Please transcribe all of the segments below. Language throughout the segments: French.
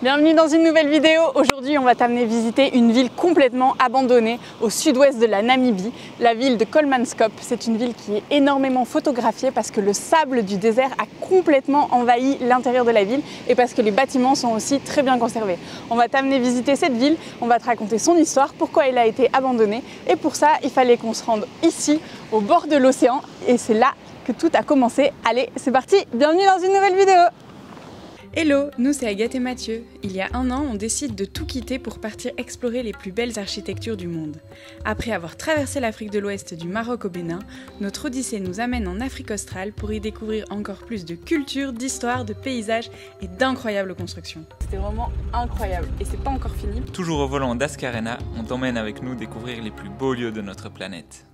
Bienvenue dans une nouvelle vidéo. Aujourd'hui, on va t'amener visiter une ville complètement abandonnée au sud-ouest de la Namibie, la ville de Kolmanskop. C'est une ville qui est énormément photographiée parce que le sable du désert a complètement envahi l'intérieur de la ville et parce que les bâtiments sont aussi très bien conservés. On va t'amener visiter cette ville, on va te raconter son histoire, pourquoi elle a été abandonnée et pour ça, il fallait qu'on se rende ici, au bord de l'océan et c'est là que tout a commencé. Allez, c'est parti, bienvenue dans une nouvelle vidéo. Hello, nous c'est Agathe et Mathieu. Il y a un an, on décide de tout quitter pour partir explorer les plus belles architectures du monde. Après avoir traversé l'Afrique de l'Ouest du Maroc au Bénin, notre odyssée nous amène en Afrique australe pour y découvrir encore plus de culture, d'histoire, de paysages et d'incroyables constructions. C'était vraiment incroyable et c'est pas encore fini. Toujours au volant d'Ascarena, on t'emmène avec nous découvrir les plus beaux lieux de notre planète.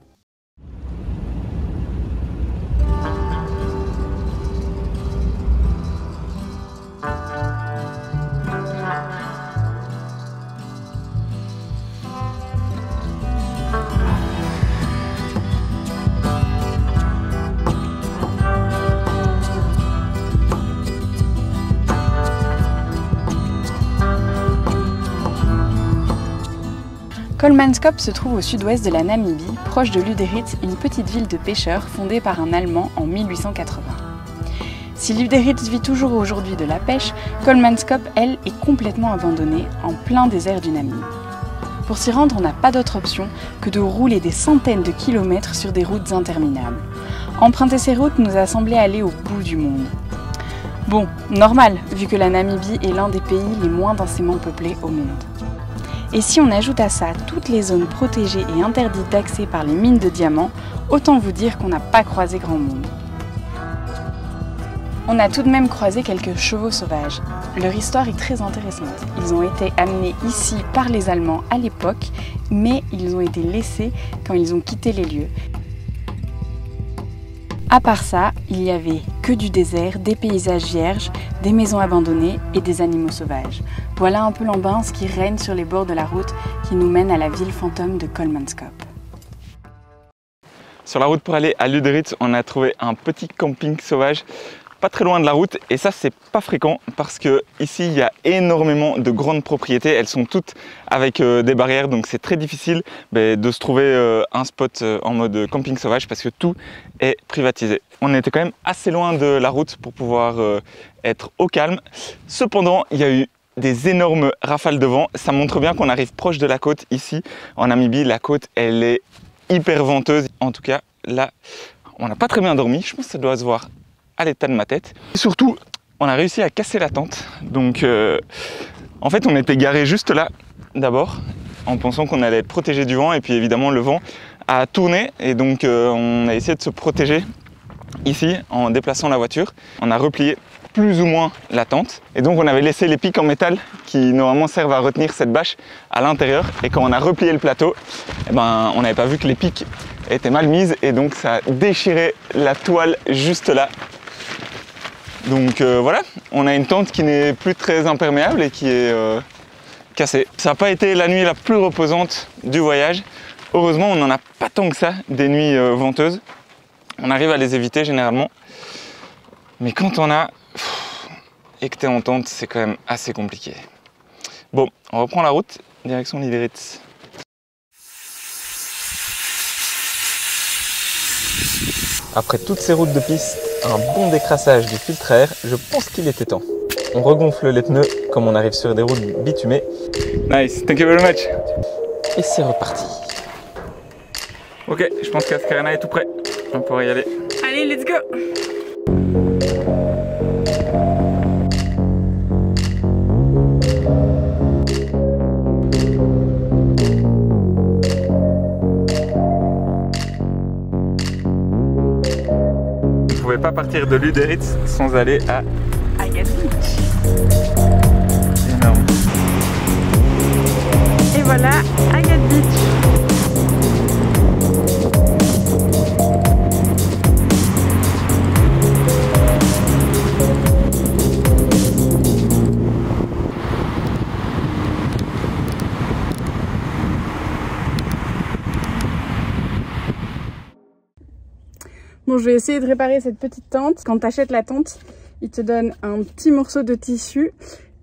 Kolmanskop se trouve au sud-ouest de la Namibie, proche de Luderitz, une petite ville de pêcheurs fondée par un Allemand en 1880. Si Luderitz vit toujours aujourd'hui de la pêche, Kolmanskop, elle, est complètement abandonnée, en plein désert du Namib. Pour s'y rendre, on n'a pas d'autre option que de rouler des centaines de kilomètres sur des routes interminables. Emprunter ces routes nous a semblé aller au bout du monde. Bon, normal, vu que la Namibie est l'un des pays les moins densément peuplés au monde. Et si on ajoute à ça toutes les zones protégées et interdites d'accès par les mines de diamants, autant vous dire qu'on n'a pas croisé grand monde. On a tout de même croisé quelques chevaux sauvages. Leur histoire est très intéressante. Ils ont été amenés ici par les Allemands à l'époque, mais ils ont été laissés quand ils ont quitté les lieux. À part ça, il n'y avait que du désert, des paysages vierges, des maisons abandonnées et des animaux sauvages. Voilà un peu l'ambiance qui règne sur les bords de la route qui nous mène à la ville fantôme de Kolmanskop. Sur la route pour aller à Luderitz, on a trouvé un petit camping sauvage pas très loin de la route et ça c'est pas fréquent parce que ici il y a énormément de grandes propriétés, elles sont toutes avec des barrières donc c'est très difficile de se trouver un spot en mode camping sauvage parce que tout est privatisé. On était quand même assez loin de la route pour pouvoir être au calme. Cependant il y a eu des énormes rafales de vent, ça montre bien qu'on arrive proche de la côte ici en Namibie. La côte elle est hyper venteuse, en tout cas là on n'a pas très bien dormi, je pense que ça doit se voir à l'état de ma tête. Et surtout, on a réussi à casser la tente. Donc, en fait, on était garé juste là, d'abord, en pensant qu'on allait être protégé du vent. Et puis, évidemment, le vent a tourné. Et donc, on a essayé de se protéger ici, en déplaçant la voiture. On a replié plus ou moins la tente. Et donc, on avait laissé les pics en métal qui, normalement, servent à retenir cette bâche à l'intérieur. Et quand on a replié le plateau, eh ben, on n'avait pas vu que les pics étaient mal mises. Et donc, ça a déchiré la toile juste là. Donc voilà, on a une tente qui n'est plus très imperméable et qui est cassée. Ça n'a pas été la nuit la plus reposante du voyage. Heureusement, on n'en a pas tant que ça, des nuits venteuses. On arrive à les éviter généralement. Mais quand on a et que tu es en tente, c'est quand même assez compliqué. Bon, on reprend la route, direction Luderitz. Après toutes ces routes de piste, un bon décrassage du filtre à air, je pense qu'il était temps. On regonfle les pneus comme on arrive sur des routes bitumées. Nice, thank you very much. Et c'est reparti. Ok, je pense qu'Ascarena est tout prêt. On pourrait y aller. Allez, let's go! On ne pouvait pas partir de Luderitz sans aller à Agathe Beach. Énorme. Et voilà, Agathe Beach. Bon, je vais essayer de réparer cette petite tente. Quand tu achètes la tente, ils te donnent un petit morceau de tissu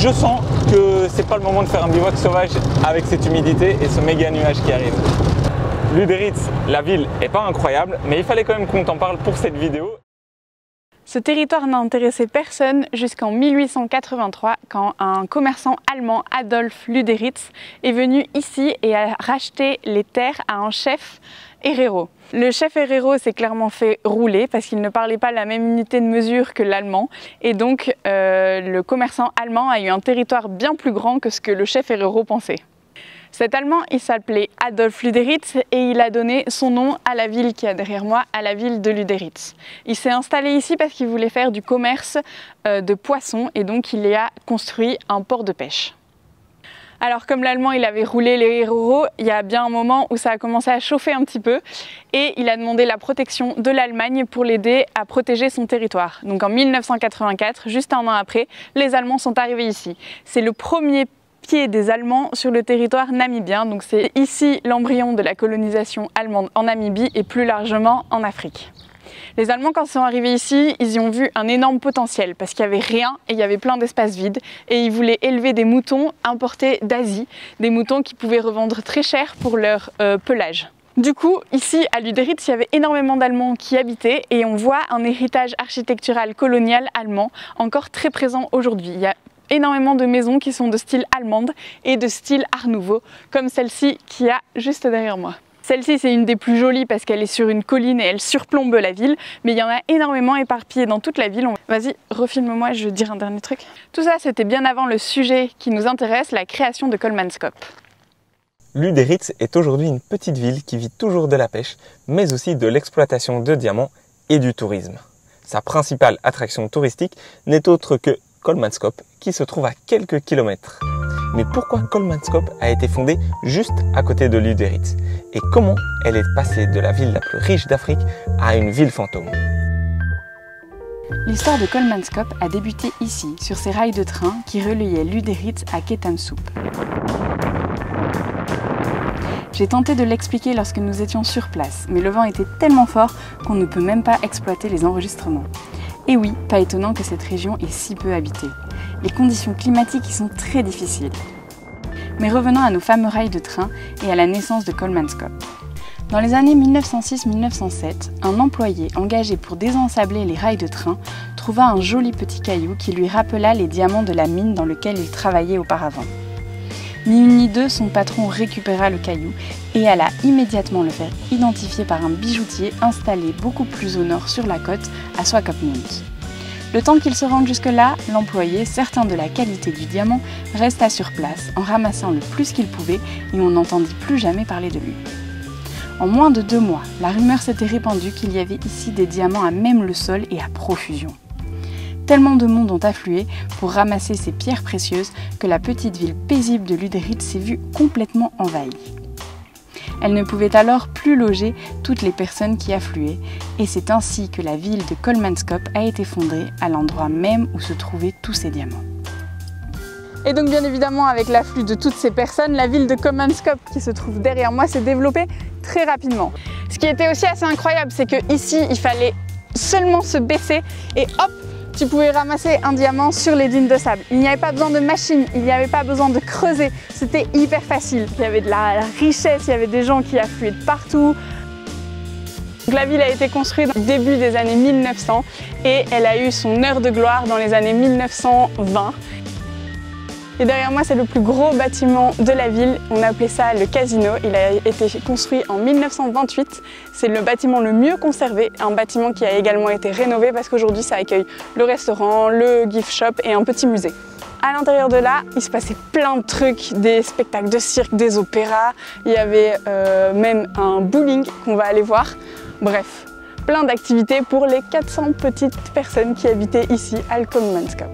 je sens que c'est pas le moment de faire un bivouac sauvage avec cette humidité et ce méga nuage qui arrive. Lüderitz, la ville est pas incroyable, mais il fallait quand même qu'on t'en parle pour cette vidéo. Ce territoire n'a intéressé personne jusqu'en 1883 quand un commerçant allemand, Adolf Lüderitz, est venu ici et a racheté les terres à un chef Herero. Le chef Herero s'est clairement fait rouler parce qu'il ne parlait pas la même unité de mesure que l'allemand et donc le commerçant allemand a eu un territoire bien plus grand que ce que le chef Herero pensait. Cet Allemand, il s'appelait Adolf Lüderitz et il a donné son nom à la ville qui est derrière moi, à la ville de Lüderitz. Il s'est installé ici parce qu'il voulait faire du commerce de poissons et donc il y a construit un port de pêche. Alors comme l'Allemand il avait roulé les héros, il y a bien un moment où ça a commencé à chauffer un petit peu et il a demandé la protection de l'Allemagne pour l'aider à protéger son territoire. Donc en 1984, juste un an après, les Allemands sont arrivés ici. C'est le premier pied des Allemands sur le territoire namibien, donc c'est ici l'embryon de la colonisation allemande en Namibie et plus largement en Afrique. Les Allemands, quand ils sont arrivés ici, ils y ont vu un énorme potentiel parce qu'il n'y avait rien et il y avait plein d'espaces vides et ils voulaient élever des moutons importés d'Asie, des moutons qu'ils pouvaient revendre très cher pour leur pelage. Du coup, ici à Lüderitz, il y avait énormément d'Allemands qui habitaient et on voit un héritage architectural colonial allemand encore très présent aujourd'hui. Il y a énormément de maisons qui sont de style allemande et de style art nouveau, comme celle-ci qui est juste derrière moi. Celle-ci, c'est une des plus jolies parce qu'elle est sur une colline et elle surplombe la ville, mais il y en a énormément éparpillées dans toute la ville. Vas-y, refilme-moi, je veux dire un dernier truc. Tout ça, c'était bien avant le sujet qui nous intéresse, la création de Kolmanskop. Lüderitz est aujourd'hui une petite ville qui vit toujours de la pêche, mais aussi de l'exploitation de diamants et du tourisme. Sa principale attraction touristique n'est autre que Kolmanskop, qui se trouve à quelques kilomètres. Mais pourquoi Kolmanskop a été fondée juste à côté de Lüderitz? Et comment elle est passée de la ville la plus riche d'Afrique à une ville fantôme? L'histoire de Kolmanskop a débuté ici, sur ces rails de train qui reliaient Lüderitz à Ketamsup. J'ai tenté de l'expliquer lorsque nous étions sur place, mais le vent était tellement fort qu'on ne peut même pas exploiter les enregistrements. Et oui, pas étonnant que cette région est si peu habitée. Les conditions climatiques y sont très difficiles. Mais revenons à nos fameux rails de train et à la naissance de Kolmanskop. Dans les années 1906-1907, un employé engagé pour désensabler les rails de train trouva un joli petit caillou qui lui rappela les diamants de la mine dans laquelle il travaillait auparavant. Ni une ni deux, son patron récupéra le caillou et alla immédiatement le faire identifier par un bijoutier installé beaucoup plus au nord sur la côte, à Swakopmund. Le temps qu'il se rende jusque-là, l'employé, certain de la qualité du diamant, resta sur place en ramassant le plus qu'il pouvait et on n'entendit plus jamais parler de lui. En moins de 2 mois, la rumeur s'était répandue qu'il y avait ici des diamants à même le sol et à profusion. Tellement de monde ont afflué pour ramasser ces pierres précieuses que la petite ville paisible de Lüderitz s'est vue complètement envahie. Elle ne pouvait alors plus loger toutes les personnes qui affluaient et c'est ainsi que la ville de Kolmanskop a été fondée à l'endroit même où se trouvaient tous ces diamants. Et donc bien évidemment avec l'afflux de toutes ces personnes, la ville de Kolmanskop qui se trouve derrière moi s'est développée très rapidement. Ce qui était aussi assez incroyable, c'est qu'ici il fallait seulement se baisser et hop, tu pouvais ramasser un diamant sur les dunes de sable. Il n'y avait pas besoin de machine, il n'y avait pas besoin de creuser, c'était hyper facile. Il y avait de la richesse, il y avait des gens qui affluaient de partout. Donc, la ville a été construite au début des années 1900 et elle a eu son heure de gloire dans les années 1920. Et derrière moi, c'est le plus gros bâtiment de la ville. On appelait ça le casino. Il a été construit en 1928. C'est le bâtiment le mieux conservé, un bâtiment qui a également été rénové parce qu'aujourd'hui, ça accueille le restaurant, le gift shop et un petit musée. À l'intérieur de là, il se passait plein de trucs, des spectacles de cirque, des opéras. Il y avait même un bowling qu'on va aller voir. Bref, plein d'activités pour les 400 petites personnes qui habitaient ici à Kolmanskop.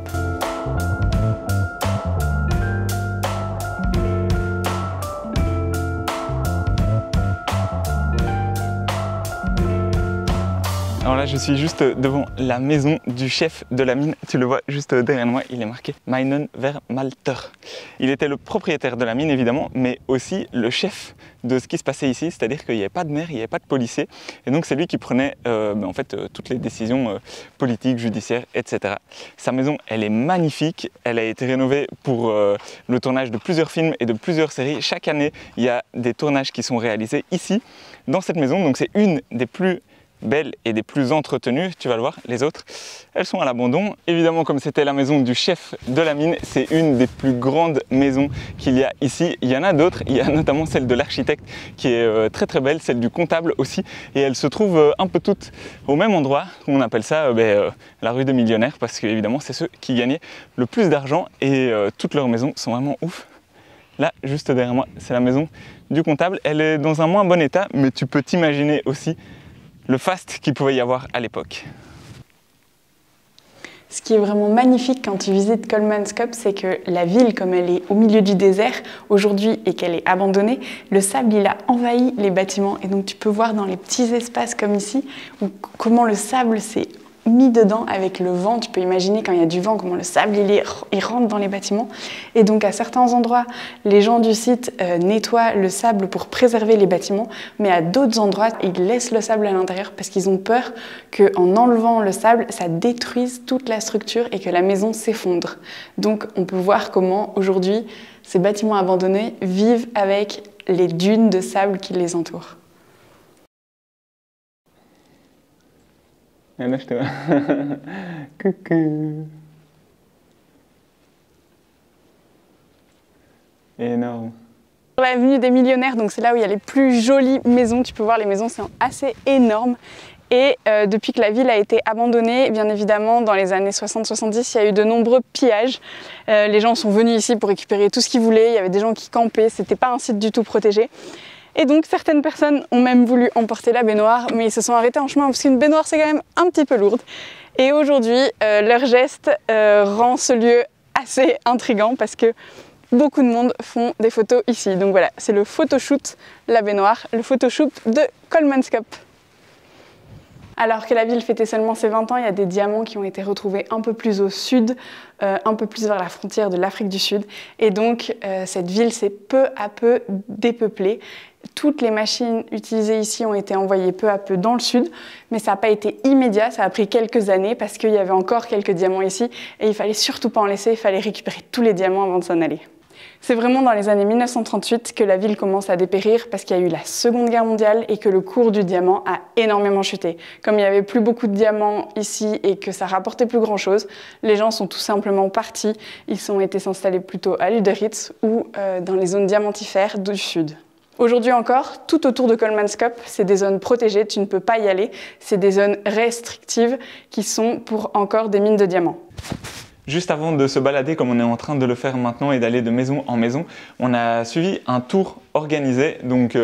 Alors là, je suis juste devant la maison du chef de la mine. Tu le vois juste derrière moi, il est marqué Minenverwalter. Il était le propriétaire de la mine évidemment, mais aussi le chef de ce qui se passait ici, c'est-à-dire qu'il n'y avait pas de maire, il n'y avait pas de policier, et donc c'est lui qui prenait en fait toutes les décisions politiques, judiciaires, etc. Sa maison, elle est magnifique, elle a été rénovée pour le tournage de plusieurs films et de plusieurs séries. Chaque année, il y a des tournages qui sont réalisés ici, dans cette maison, donc c'est une des plus belles et des plus entretenues, tu vas le voir, les autres, elles sont à l'abandon. Évidemment, comme c'était la maison du chef de la mine, c'est une des plus grandes maisons qu'il y a ici. Il y en a d'autres, il y a notamment celle de l'architecte qui est très très belle, celle du comptable aussi, et elles se trouvent un peu toutes au même endroit. On appelle ça la rue des millionnaires, parce que évidemment c'est ceux qui gagnaient le plus d'argent, et toutes leurs maisons sont vraiment ouf. Là, juste derrière moi, c'est la maison du comptable. Elle est dans un moins bon état, mais tu peux t'imaginer aussi le faste qu'il pouvait y avoir à l'époque. Ce qui est vraiment magnifique quand tu visites Kolmanskop, c'est que la ville, comme elle est au milieu du désert aujourd'hui et qu'elle est abandonnée, le sable il a envahi les bâtiments, et donc tu peux voir dans les petits espaces comme ici comment le sable s'est mis dedans avec le vent. Tu peux imaginer quand il y a du vent comment le sable il rentre dans les bâtiments, et donc à certains endroits les gens du site nettoient le sable pour préserver les bâtiments, mais à d'autres endroits ils laissent le sable à l'intérieur parce qu'ils ont peur qu'en enlevant le sable ça détruise toute la structure et que la maison s'effondre. Donc on peut voir comment aujourd'hui ces bâtiments abandonnés vivent avec les dunes de sable qui les entourent. Et là, je te vois. Coucou. Énorme. L'avenue des millionnaires, donc c'est là où il y a les plus jolies maisons. Tu peux voir, les maisons sont assez énormes. Et depuis que la ville a été abandonnée, bien évidemment, dans les années 60-70, il y a eu de nombreux pillages. Les gens sont venus ici pour récupérer tout ce qu'ils voulaient. Il y avait des gens qui campaient. C'était pas un site du tout protégé. Et donc certaines personnes ont même voulu emporter la baignoire, mais ils se sont arrêtés en chemin parce qu'une baignoire c'est quand même un petit peu lourde. Et aujourd'hui, leur geste rend ce lieu assez intriguant parce que beaucoup de monde font des photos ici. Donc voilà, c'est le photoshoot, la baignoire, le photoshoot de Kolmanskop. Alors que la ville fêtait seulement ses 20 ans, il y a des diamants qui ont été retrouvés un peu plus au sud, un peu plus vers la frontière de l'Afrique du Sud. Et donc cette ville s'est peu à peu dépeuplée. Toutes les machines utilisées ici ont été envoyées peu à peu dans le sud, mais ça n'a pas été immédiat, ça a pris quelques années parce qu'il y avait encore quelques diamants ici et il fallait surtout pas en laisser, il fallait récupérer tous les diamants avant de s'en aller. C'est vraiment dans les années 1938 que la ville commence à dépérir parce qu'il y a eu la Seconde Guerre mondiale et que le cours du diamant a énormément chuté. Comme il n'y avait plus beaucoup de diamants ici et que ça rapportait plus grand chose, les gens sont tout simplement partis. Ils ont été s'installer plutôt à Lüderitz ou dans les zones diamantifères du sud. Aujourd'hui encore, tout autour de Kolmanskop, c'est des zones protégées, tu ne peux pas y aller. C'est des zones restrictives qui sont pour encore des mines de diamants. Juste avant de se balader comme on est en train de le faire maintenant et d'aller de maison en maison, on a suivi un tour organisé. Donc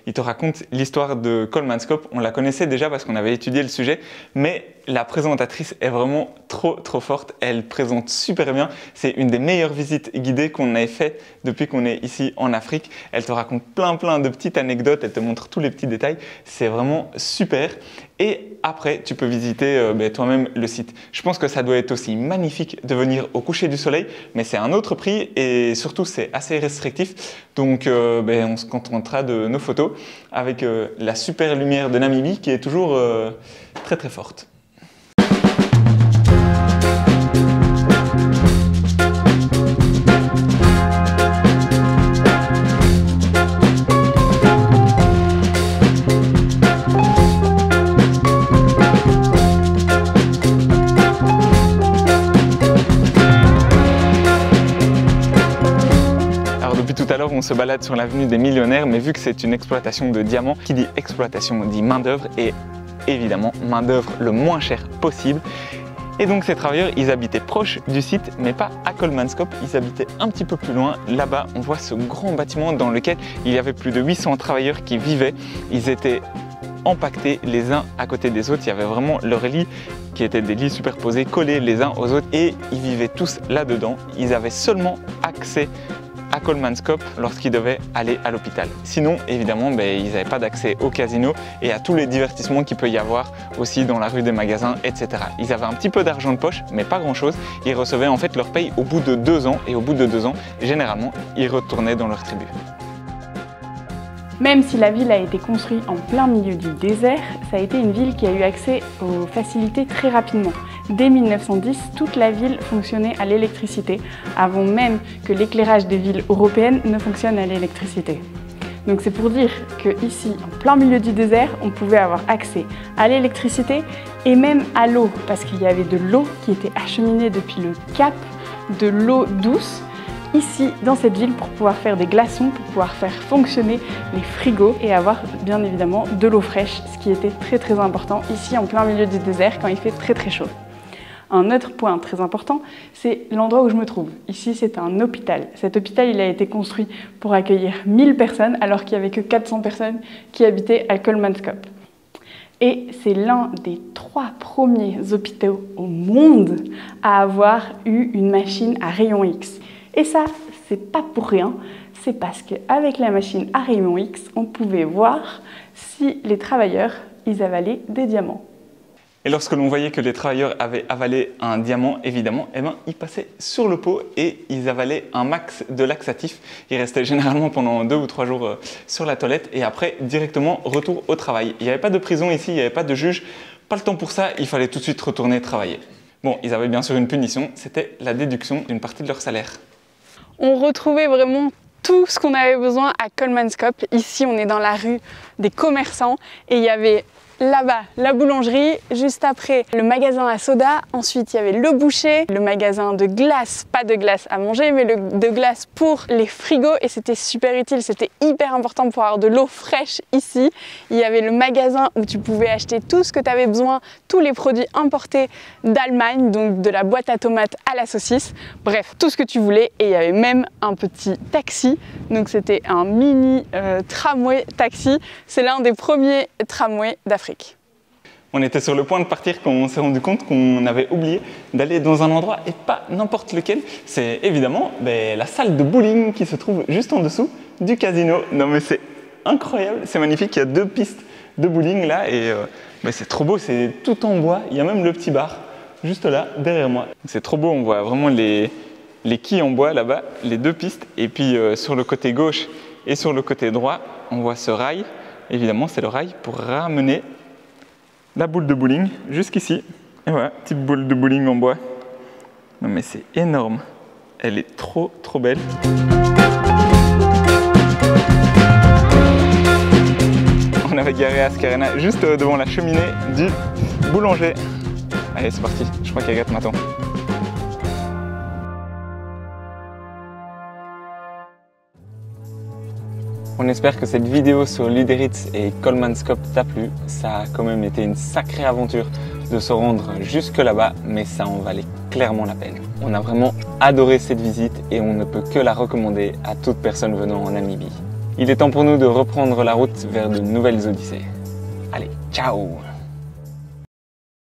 il te raconte l'histoire de Kolmanskop. On la connaissait déjà parce qu'on avait étudié le sujet, mais la présentatrice est vraiment trop forte. Elle présente super bien. C'est une des meilleures visites guidées qu'on ait fait depuis qu'on est ici en Afrique. Elle te raconte plein de petites anecdotes. Elle te montre tous les petits détails. C'est vraiment super. Et après, tu peux visiter toi-même le site. Je pense que ça doit être aussi magnifique de venir au coucher du soleil, mais c'est un autre prix et surtout c'est assez restrictif. Donc on se contentera de nos photos avec la super lumière de Namibie qui est toujours très forte. Alors on se balade sur l'avenue des millionnaires, mais vu que c'est une exploitation de diamants, qui dit exploitation dit main d'œuvre, et évidemment main d'œuvre le moins cher possible. Et donc ces travailleurs, ils habitaient proche du site, mais pas à Kolmanskop, ils habitaient un petit peu plus loin. Là-bas, on voit ce grand bâtiment dans lequel il y avait plus de 800 travailleurs qui vivaient. Ils étaient empaquetés les uns à côté des autres. Il y avait vraiment leurs lits qui étaient des lits superposés, collés les uns aux autres, et ils vivaient tous là-dedans. Ils avaient seulement accès à Kolmanskop lorsqu'ils devaient aller à l'hôpital. Sinon, évidemment, ils n'avaient pas d'accès au casino et à tous les divertissements qu'il peut y avoir aussi dans la rue des magasins, etc. Ils avaient un petit peu d'argent de poche, mais pas grand-chose. Ils recevaient en fait leur paye au bout de 2 ans et au bout de 2 ans, généralement, ils retournaient dans leur tribu. Même si la ville a été construite en plein milieu du désert, ça a été une ville qui a eu accès aux facilités très rapidement. Dès 1910, toute la ville fonctionnait à l'électricité, avant même que l'éclairage des villes européennes ne fonctionne à l'électricité. Donc c'est pour dire qu'ici, en plein milieu du désert, on pouvait avoir accès à l'électricité et même à l'eau, parce qu'il y avait de l'eau qui était acheminée depuis le cap, de l'eau douce, ici dans cette ville pour pouvoir faire des glaçons, pour pouvoir faire fonctionner les frigos et avoir bien évidemment de l'eau fraîche, ce qui était très important ici en plein milieu du désert quand il fait très chaud. Un autre point très important, c'est l'endroit où je me trouve. Ici, c'est un hôpital. Cet hôpital, il a été construit pour accueillir 1000 personnes alors qu'il n'y avait que 400 personnes qui habitaient à Kolmanskop. Et c'est l'un des 3 premiers hôpitaux au monde à avoir eu une machine à rayon X. Et ça, c'est pas pour rien, c'est parce qu'avec la machine à rayon X, on pouvait voir si les travailleurs, ils avalaient des diamants. Et lorsque l'on voyait que les travailleurs avaient avalé un diamant, évidemment, ils passaient sur le pot et ils avalaient un max de laxatif. Ils restaient généralement pendant 2 ou 3 jours sur la toilette et après, directement, retour au travail. Il n'y avait pas de prison ici, il n'y avait pas de juge, pas le temps pour ça, il fallait tout de suite retourner travailler. Bon, ils avaient bien sûr une punition, c'était la déduction d'une partie de leur salaire. On retrouvait vraiment tout ce qu'on avait besoin à Kolmanskop. Ici, on est dans la rue des commerçants et il y avait là-bas la boulangerie, juste après le magasin à soda, ensuite il y avait le boucher, le magasin de glace, pas de glace à manger, mais de glace pour les frigos et c'était super utile, c'était hyper important pour avoir de l'eau fraîche ici. Il y avait le magasin où tu pouvais acheter tout ce que tu avais besoin, tous les produits importés d'Allemagne, donc de la boîte à tomates à la saucisse, bref, tout ce que tu voulais et il y avait même un petit taxi, donc c'était un mini tramway taxi, c'est l'un des premiers tramways d'Afrique. On était sur le point de partir quand on s'est rendu compte qu'on avait oublié d'aller dans un endroit et pas n'importe lequel. C'est évidemment la salle de bowling qui se trouve juste en dessous du casino. Non mais c'est incroyable, c'est magnifique, il y a 2 pistes de bowling là et c'est trop beau, c'est tout en bois. Il y a même le petit bar juste là derrière moi. C'est trop beau, on voit vraiment les quilles en bois là-bas, les 2 pistes et puis sur le côté gauche et sur le côté droit, on voit ce rail. Évidemment, c'est le rail pour ramener la boule de bowling jusqu'ici. Et voilà, petite boule de bowling en bois. Non mais c'est énorme. Elle est trop belle. On avait garé Ascarena juste devant la cheminée du boulanger. Allez, c'est parti. Je crois qu'Agathe m'attend. On espère que cette vidéo sur Lüderitz et Kolmanskop t'a plu. Ça a quand même été une sacrée aventure de se rendre jusque là-bas, mais ça en valait clairement la peine. On a vraiment adoré cette visite et on ne peut que la recommander à toute personne venant en Namibie. Il est temps pour nous de reprendre la route vers de nouvelles odyssées. Allez, ciao!